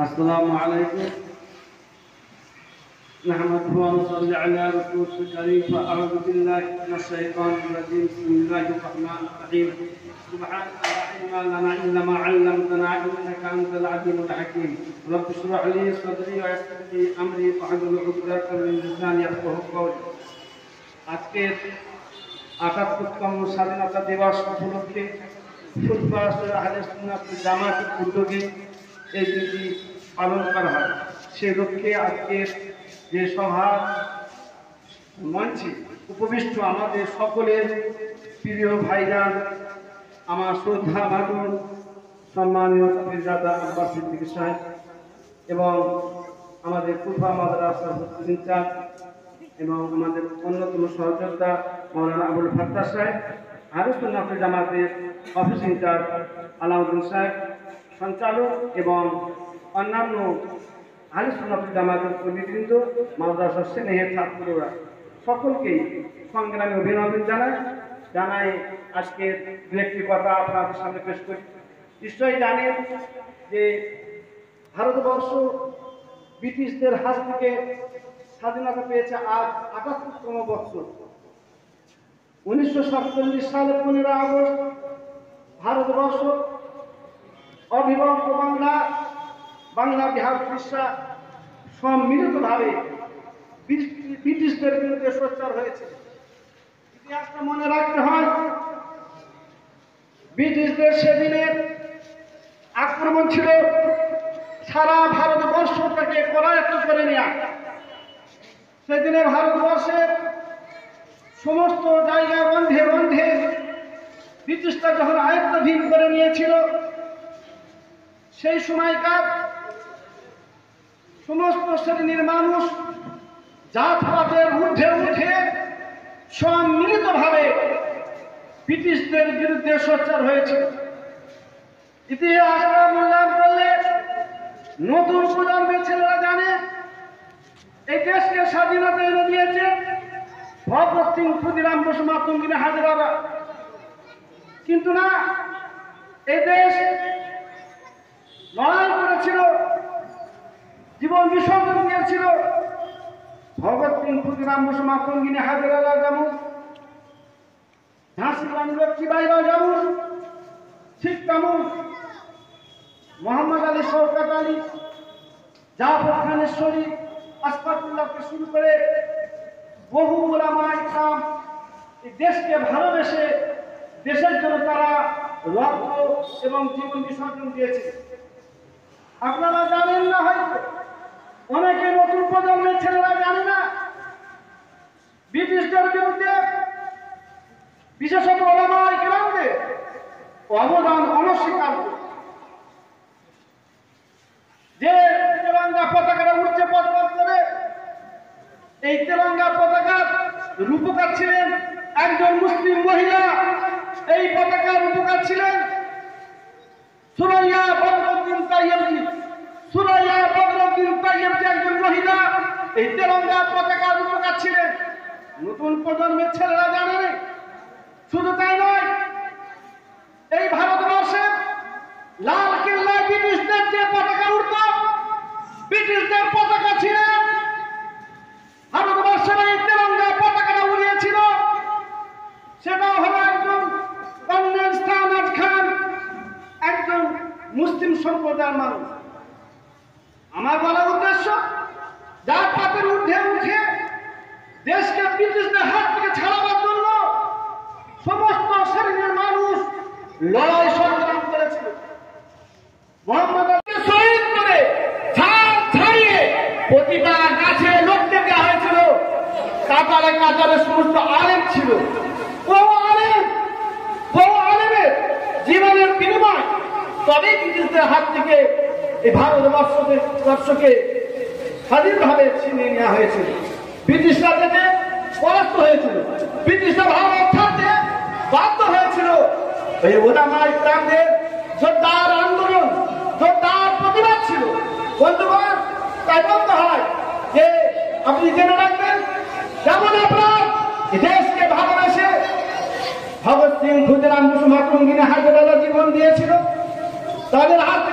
السلام عليكم. نحمده ونصلي على رسوله الكريم. فأعوذ بالله من الشيطان الرجيم. بسم الله الرحمن الرحيم. سبحانك لا علم لنا إلا ما علمتنا إنك أنت العليم الحكيم. رب اشرح لي صدري ويسر لي أمري واحلل عقدة من لساني يفقهوا قولي. আজকের ৭৮তম স্বাধীনতা দিবস উপলক্ষে ফুটপাড়া আহলে সুন্নাত জামাতের উদ্যোগে এই দিনটি পালন করা হয়। সে লক্ষ্যে আজকের যে সভা মঞ্চে উপবিষ্ট আমাদের সকলের প্রিয় ভাইজান, আমার শ্রদ্ধা ভাজন সম্মানীয় পীরজাদা আব্বাস সিদ্দিক সাহেব এবং আমাদের কুফা মাদ্রাসার ইনচার্জ এবং আমাদের অন্যতম সহযোদ্ধা মৌলানা আবুল ফাত্তাহ সাহেব, আহলে সুন্নাত জামাতের অফিস ইনচার্জ আলাউদ্দিন সাহেব, সঞ্চালক এবং অন্যান্য আহলে সুন্নাত জামাতের কর্মীবৃন্দ, মাদ্রাসার স্নেহের ছাত্ররা সকলকেই সংগ্রামী অভিনন্দন জানাই আজকের দু একটি কথা আপনাদের সামনে পেশ করি। নিশ্চয়ই জানেন যে ভারতবর্ষ ব্রিটিশদের হাত থেকে স্বাধীনতা পেয়েছে আজ ৭৮তম বছর। ১৯৪৭ সালে ১৫ আগস্ট ভারতবর্ষ অবিভক্ত বাংলা বিহার উড়িষ্যা সম্মিলিতভাবে ব্রিটিশদের বিরুদ্ধে সোচ্চার হয়েছে। ইতিহাসটা মনে রাখতে হয়, ব্রিটিশদের সেদিনের আক্রমণ ছিল সারা ভারতবর্ষটাকে করায়ত্ত করে নেওয়া। সেদিনে ভারতবর্ষের সমস্ত জায়গা বন্ধে বন্ধে ব্রিটিশরা যখন আয়ত্তাধীন করে নিয়েছিল, সেই সময়কার সমস্ত শ্রেণীর মানুষ জাতপাতের ঊর্ধ্বে উঠে সম্মিলিতভাবে ব্রিটিশদের বিরুদ্ধে সোচ্চার হয়েছিল। ইতিহাসটা মূল্যায়ন করলে নতুন প্রজন্মের ছেলেরা জানে এই দেশকে স্বাধীনতা এনে দিয়েছে ভগৎ সিং, ক্ষুদিরাম বসু, মাতঙ্গিনী হাজরারা। কিন্তু না, এই দেশ লড়াই করেছিল, জীবন বিসর্জন দিয়েছিল ভগৎ সিং, ক্ষুদিরাম বসু, মাতঙ্গিনী হাজরারা যেমন, ঝাঁসি রানী লক্ষ্মীবাঈরা যেমন, ঠিক তেমন মোহাম্মদ আলী, শওকত আলী, জাফর খানেশ্বরী, আশফাকুল্লাহকে শুরু করে বহু উলামায়ে ইকরাম এই দেশকে ভালোবেসে দেশের জন্য তারা রক্ত এবং জীবন বিসর্জন দিয়েছে। আপনারা জানেন না, হয়তো অনেকে নতুন প্রজন্মের ছেলেরা জানে না, ব্রিটিশদের বিরুদ্ধে বিশেষত উলামায়ে ইকরামদের অবদান অনস্বীকার যে তেরঙ্গা পতাকাটা উঠছে পথ করে। এই তেরঙ্গা পতাকার রূপকার ছিলেন একজন মুসলিম মহিলা। এই পতাকার রূপকার ছিলেন সুরাইয়া বদরুদ্দিন তাইয়েবজি। সুরাইয়া বদরুদ্দিন তাইয়েবজি একজন মহিলা, এই তেরঙ্গা পতাকার রূপকার ছিলেন। নতুন প্রজন্মের ছেলেরা জানে। শুধু তাই নয়, এই ভারতবর্ষে লাল কেল্লায় ব্রিটিশদের যে পতাকা উঠত, ব্রিটিশদের পতাকা ছিলেন ভারতবর্ষের এই তেরঙ্গা পতাকাটা উড়িয়েছিল। সেটা হলো একজন কর্নেল সানাজ খান, একজন মুসলিম সম্প্রদায়ের মানুষ। আমার বলার উদ্দেশ্য, যার পাতের ঊর্ধ্বে উঠে দেশকে ব্রিটিশদের হাত থেকে ছাড়াবার জন্য সমস্ত শ্রেণীর মানুষ লড়াই সংগ্রাম করেছিল। মোহাম্মদ আলীকে শহীদ করে ছাদ ছাড়িয়ে প্রতিটা গাছে লড়তে দেওয়া হয়েছিল। কাতারে কাতারে সমস্ত আলেম ছিল। বহু আলেমের জীবনের বিনিময় তবে ব্রিটিশদের হাত থেকে এই ভারতবর্ষকে স্বাধীনভাবে ছিনিয়ে নেওয়া হয়েছিল। ব্রিটিশরা থেকে পরাস্ত হয়েছিল, ব্রিটিশরা ভারত ছাড়তে বাধ্য হয়েছিল। এই উলামায়ে ইকরামদের জোরদার আন্দোলন, জোরদার প্রতিবাদ ছিল। বন্ধুগণ, তাই বলতে হয় যে আপনি জেনে রাখবেন, যেমন আপনার দেশকে ভালোবেসে ভগৎ সিং, ক্ষুদিরাম বসু, মাতঙ্গিনী হাজরারা জীবন দিয়েছিল, তাদের হাত